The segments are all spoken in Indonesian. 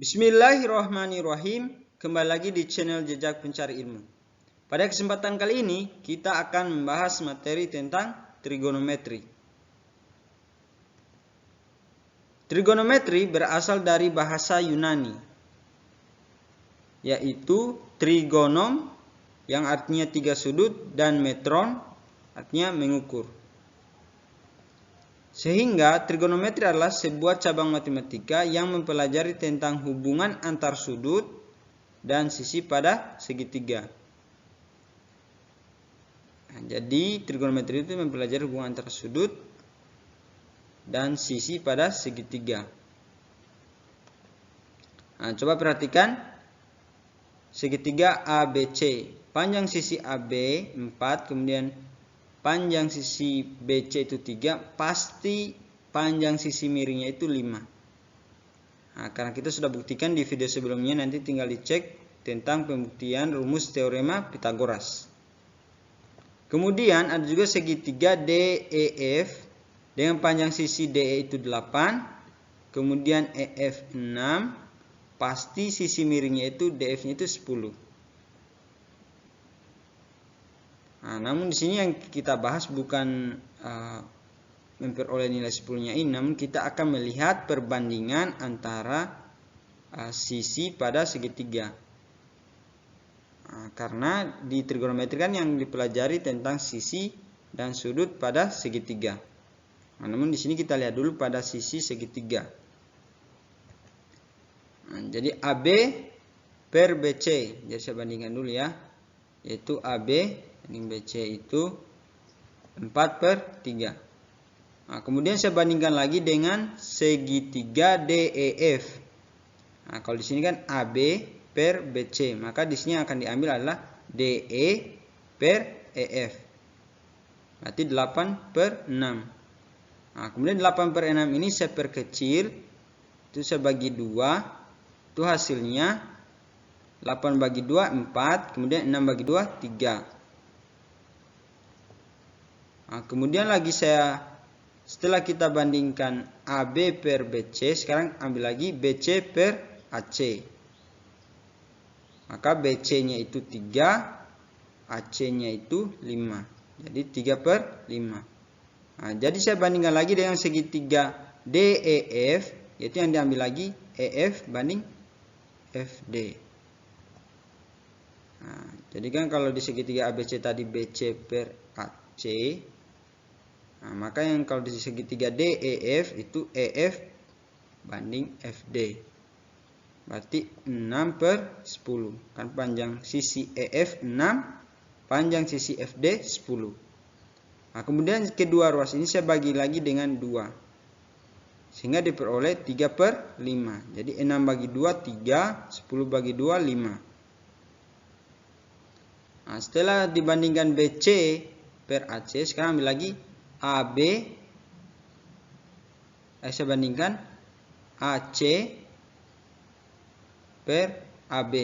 Bismillahirrahmanirrahim. Kembali lagi di channel Jejak Pencari Ilmu. Pada kesempatan kali ini kita akan membahas materi tentang trigonometri. Trigonometri berasal dari bahasa Yunani, yaitu trigonom yang artinya tiga sudut dan metron artinya mengukur. Sehingga trigonometri adalah sebuah cabang matematika yang mempelajari tentang hubungan antar sudut dan sisi pada segitiga. Nah, jadi trigonometri itu mempelajari hubungan antar sudut dan sisi pada segitiga. Nah, coba perhatikan segitiga ABC. Panjang sisi AB 4, kemudian panjang sisi BC itu 3, pasti panjang sisi miringnya itu 5. Nah, karena kita sudah buktikan di video sebelumnya, nanti tinggal dicek tentang pembuktian rumus teorema Pythagoras. Kemudian ada juga segitiga DEF dengan panjang sisi DE itu 8, kemudian EF 6, pasti sisi miringnya itu DF-nya itu 10. Nah, namun di sini yang kita bahas bukan memperoleh nilai 10-nya ini, namun kita akan melihat perbandingan antara sisi pada segitiga. Nah, karena di trigonometri kan yang dipelajari tentang sisi dan sudut pada segitiga. Nah, namun di sini kita lihat dulu pada sisi segitiga. Nah, jadi AB per BC, jadi saya bandingkan dulu ya, yaitu AB banding BC itu 4/3. Nah, kemudian saya bandingkan lagi dengan segitiga DEF. Nah, kalau di sini kan AB per BC, maka di sini akan diambil adalah DE per EF. Berarti 8/6. Nah, kemudian 8/6 ini saya perkecil, itu saya bagi 2, itu hasilnya 8 bagi 2 4, kemudian 6 bagi 2 3. Nah, kemudian lagi setelah kita bandingkan AB per BC, sekarang ambil lagi BC per AC. Maka BC-nya itu 3, AC-nya itu 5. Jadi 3/5. Nah, jadi saya bandingkan lagi dengan segitiga DEF, yaitu yang diambil lagi EF banding FD. Nah, jadi kan kalau di segitiga ABC tadi BC per AC, nah, maka yang kalau di segitiga DEF itu EF banding FD. Berarti 6/10. Kan panjang sisi EF 6, panjang sisi FD 10. Nah, kemudian kedua ruas ini saya bagi lagi dengan 2. Sehingga diperoleh 3/5. Jadi 6 bagi 2 3, 10 bagi 2 5. Nah, setelah dibandingkan BC per AC, sekarang ambil lagi AB. Saya bandingkan AC per AB.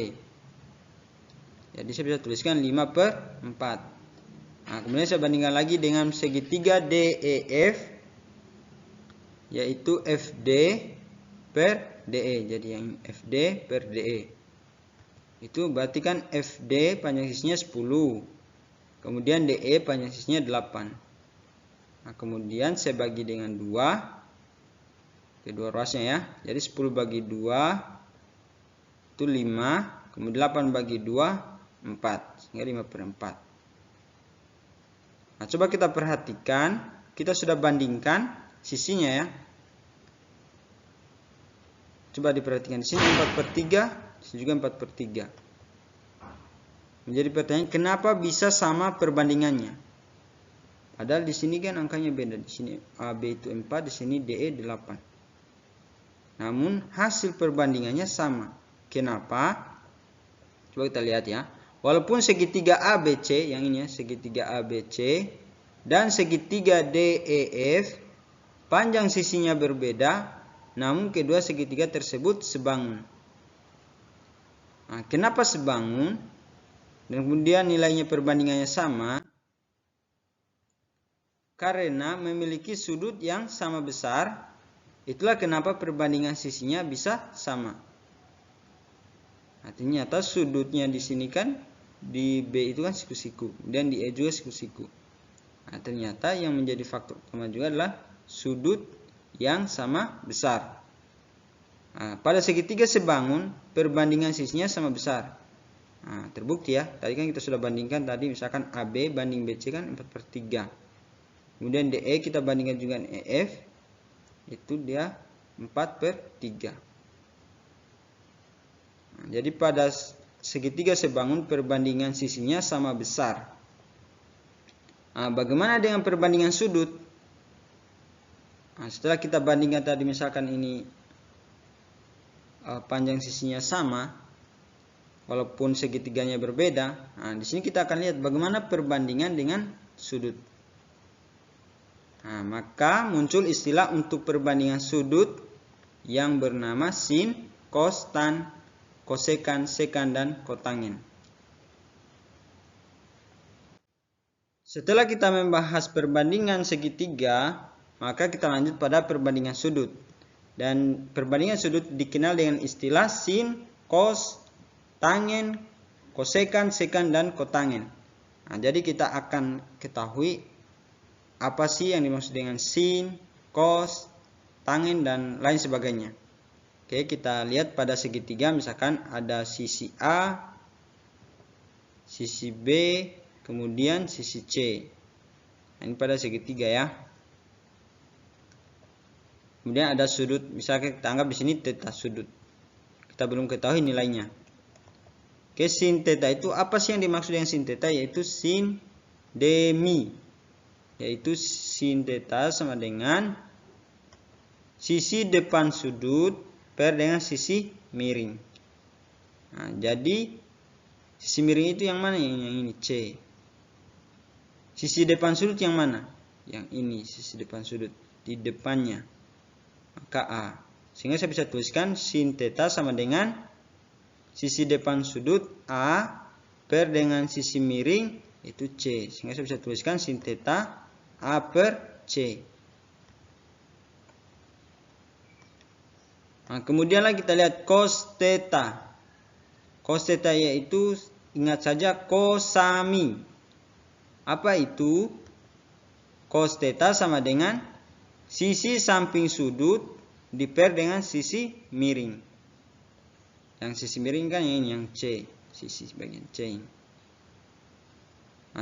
Jadi saya bisa tuliskan 5/4. Nah, kemudian saya bandingkan lagi dengan segitiga DEF, yaitu FD per DE. Jadi yang FD per DE itu berarti kan FD panjang sisinya 10, kemudian DE panjang sisinya 8. Nah, kemudian saya bagi dengan 2 kedua ruasnya ya. Jadi 10 bagi 2 itu 5, kemudian 8 bagi 2 4, sehingga 5/4. Nah, coba kita perhatikan, kita sudah bandingkan sisinya ya. Coba diperhatikan di sini 4/3, di sini juga 4/3. Menjadi pertanyaan, kenapa bisa sama perbandingannya? Padahal di sini kan angkanya beda. Di sini AB itu 4, di sini DE 8. Namun hasil perbandingannya sama. Kenapa? Coba kita lihat ya. Walaupun segitiga ABC, yang ini ya, segitiga ABC dan segitiga DEF panjang sisinya berbeda, namun kedua segitiga tersebut sebangun. Nah, kenapa sebangun? Dan kemudian nilainya perbandingannya sama? Karena memiliki sudut yang sama besar. Itulah kenapa perbandingan sisinya bisa sama. Ternyata sudutnya di sini kan di B itu kan siku-siku, dan di E juga siku-siku. Ternyata yang menjadi faktor utama juga adalah sudut yang sama besar. Pada segitiga sebangun perbandingan sisinya sama besar. Terbukti ya. Tadi kan kita sudah bandingkan tadi, misalkan AB banding BC kan 4/3. Kemudian DE kita bandingkan juga dengan EF, itu dia 4/3. Jadi pada segitiga sebangun perbandingan sisinya sama besar. Bagaimana dengan perbandingan sudut? Setelah kita bandingkan tadi, misalkan ini panjang sisinya sama, walaupun segitiganya berbeda. Di sini kita akan lihat bagaimana perbandingan dengan sudut. Maka muncul istilah untuk perbandingan sudut yang bernama sin, cos, tan, kosekan, sekan, dan kotangent. Setelah kita membahas perbandingan segitiga, maka kita lanjut pada perbandingan sudut. Dan perbandingan sudut dikenal dengan istilah sin, cos, tangent, kosekan, sekan, dan kotangent. Jadi kita akan ketahui apa sih yang dimaksud dengan sin, cos, tangent, dan lain sebagainya. Oke, kita lihat pada segitiga, misalkan ada sisi A, sisi B, kemudian sisi C. Ini pada segitiga ya. Kemudian ada sudut, misalkan kita anggap di sini theta sudut. Kita belum ketahui nilainya. Oke, sin theta itu apa sih yang dimaksud dengan sin theta? Yaitu sin demi. Yaitu sin theta sama dengan sisi depan sudut per dengan sisi miring. Jadi sisi miring itu yang mana? Yang ini C. Sisi depan sudut yang mana? Yang ini sisi depan sudut, di depannya, maka A. Sehingga saya bisa tuliskan sin theta sama dengan sisi depan sudut A per dengan sisi miring itu C. Sehingga saya bisa tuliskan sin theta A per C. Kemudian lagi kita lihat cos theta. Cos theta yaitu, ingat saja, kosami. Apa itu? Cos theta sama dengan sisi samping sudut diper dengan sisi miring. Yang sisi miring kan yang ini, yang C. Sisi bagian C.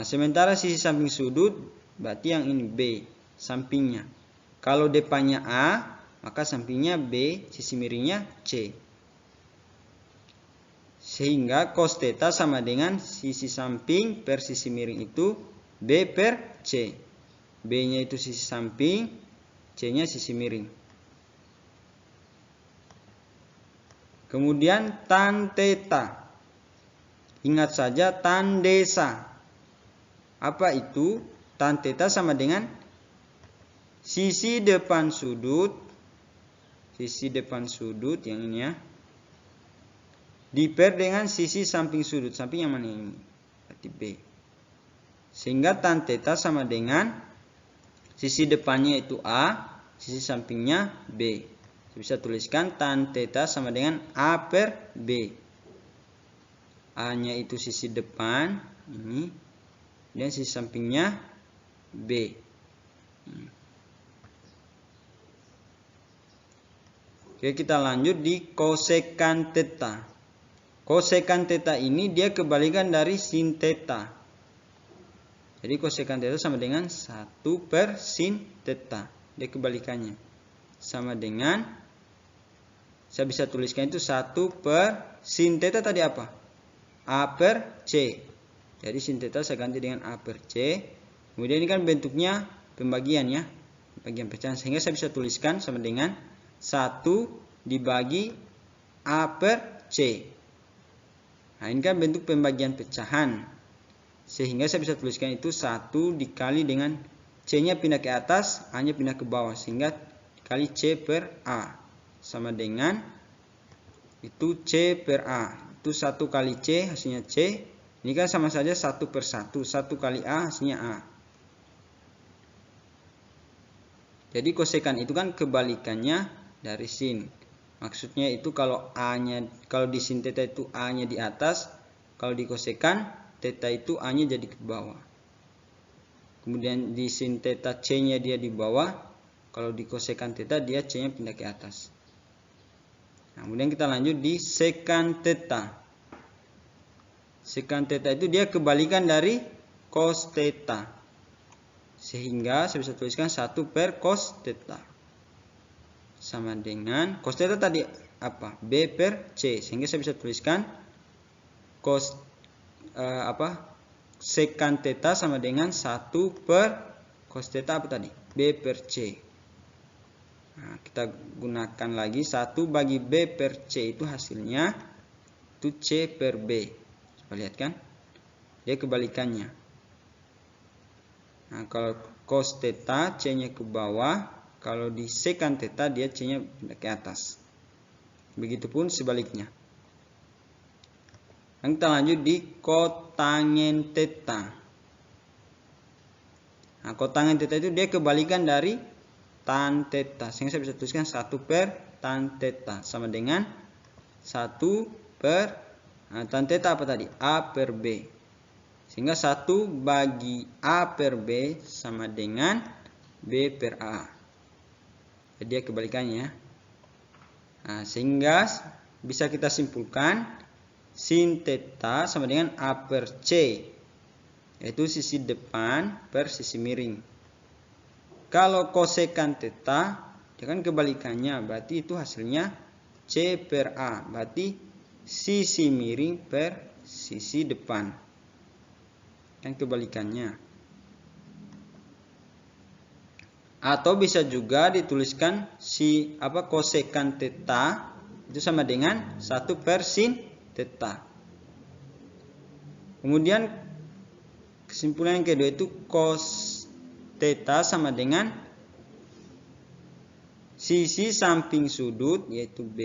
Sementara sisi samping sudut berarti yang ini B, sampingnya. Kalau depannya A, maka sampingnya B, sisi miringnya C. Sehingga cos theta sama dengan sisi samping per sisi miring itu B per C. B-nya itu sisi samping, C-nya sisi miring. Kemudian tan theta. Ingat saja tan desa. Apa itu? Tan theta sama dengan sisi depan sudut yang ini ya, diper dengan sisi samping sudut. Samping yang mana ini? Berarti B. Sehingga tan theta sama dengan sisi depannya itu A, sisi sampingnya B. Saya bisa tuliskan tan theta sama dengan A per B. A-nya itu sisi depan ini, dan sisi sampingnya B. Oke, kita lanjut di kosekan theta. Kosekan theta ini dia kebalikan dari sin theta. Jadi kosekan theta sama dengan 1 per sin theta. Dia kebalikannya. Sama dengan, saya bisa tuliskan itu 1 per sin theta tadi apa? A per C. Jadi sin theta saya ganti dengan A per C. Kemudian ini kan bentuknya pembagian ya, pembagian pecahan. Sehingga saya bisa tuliskan sama dengan 1 dibagi A per C. Ini kan bentuk pembagian pecahan. Sehingga saya bisa tuliskan itu 1 dikali dengan C-nya pindah ke atas, A-nya pindah ke bawah. Sehingga dikali C per A. Sama dengan itu C per A. Itu 1 kali C hasilnya C. Ini kan sama saja 1 per 1. 1 kali A hasilnya A. Jadi kosekan itu kan kebalikannya dari sin. Maksudnya itu kalau di sin theta itu A-nya di atas, kalau di kosekan theta itu A-nya jadi ke bawah. Kemudian di sin theta C-nya dia di bawah, kalau di kosekan theta dia C-nya pindah ke atas. Nah, kemudian kita lanjut di sekan theta. Sekan theta itu dia kebalikan dari cos theta. Sehingga saya bisa tuliskan 1 per cos theta. Sama dengan cos theta tadi apa? B per C. Sehingga saya bisa tuliskan sekan theta sama dengan 1 per cos theta apa tadi? B per C. Nah, kita gunakan lagi 1 bagi B per C itu hasilnya itu C per B. Coba lihat kan? Dia kebalikannya. Nah, kalau cos theta C-nya ke bawah, kalau di sekan theta dia C-nya pindah ke atas. Begitupun sebaliknya. Dan kita lanjut di kotangen theta. Nah, kotangen theta itu dia kebalikan dari tan theta. Sehingga saya bisa tuliskan 1 per tan theta sama dengan 1 per tan theta apa tadi? A per B. Sehingga 1 bagi A per B sama dengan B per A. Jadi dia kebalikannya. Nah, sehingga bisa kita simpulkan sin theta sama dengan A per C, yaitu sisi depan per sisi miring. Kalau kosekan theta, dia kan kebalikannya, berarti itu hasilnya C per A, berarti sisi miring per sisi depan. Kan kebalikannya. Atau bisa juga dituliskan kosekan theta itu sama dengan 1 per sin theta. Kemudian kesimpulan yang kedua itu cos theta sama dengan sisi samping sudut yaitu B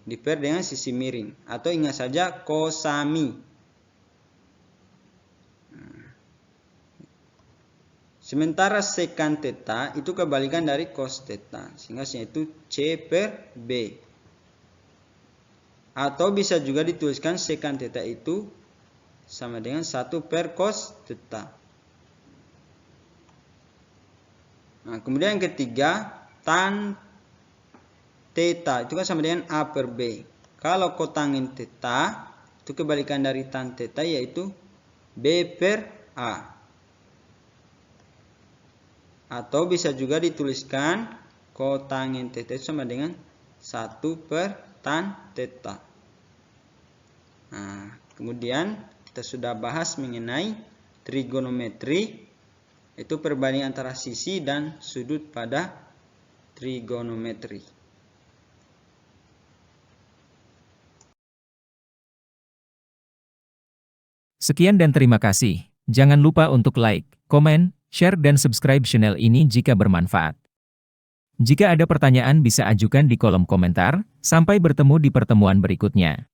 diper dengan sisi miring, atau ingat saja kosami. Sementara sekan theta itu kebalikan dari cos theta, sehingga yaitu C per B. Atau bisa juga dituliskan sekan theta itu sama dengan 1 per cos theta. Nah, kemudian yang ketiga, tan theta itu kan sama dengan A per B. Kalau kotangen theta itu kebalikan dari tan theta yaitu B per A. Atau bisa juga dituliskan kotangen theta itu sama dengan 1 per tan theta. Nah, kemudian kita sudah bahas mengenai trigonometri, yaitu perbandingan antara sisi dan sudut pada trigonometri. Sekian dan terima kasih. Jangan lupa untuk like, komen, share dan subscribe channel ini jika bermanfaat. Jika ada pertanyaan bisa ajukan di kolom komentar. Sampai bertemu di pertemuan berikutnya.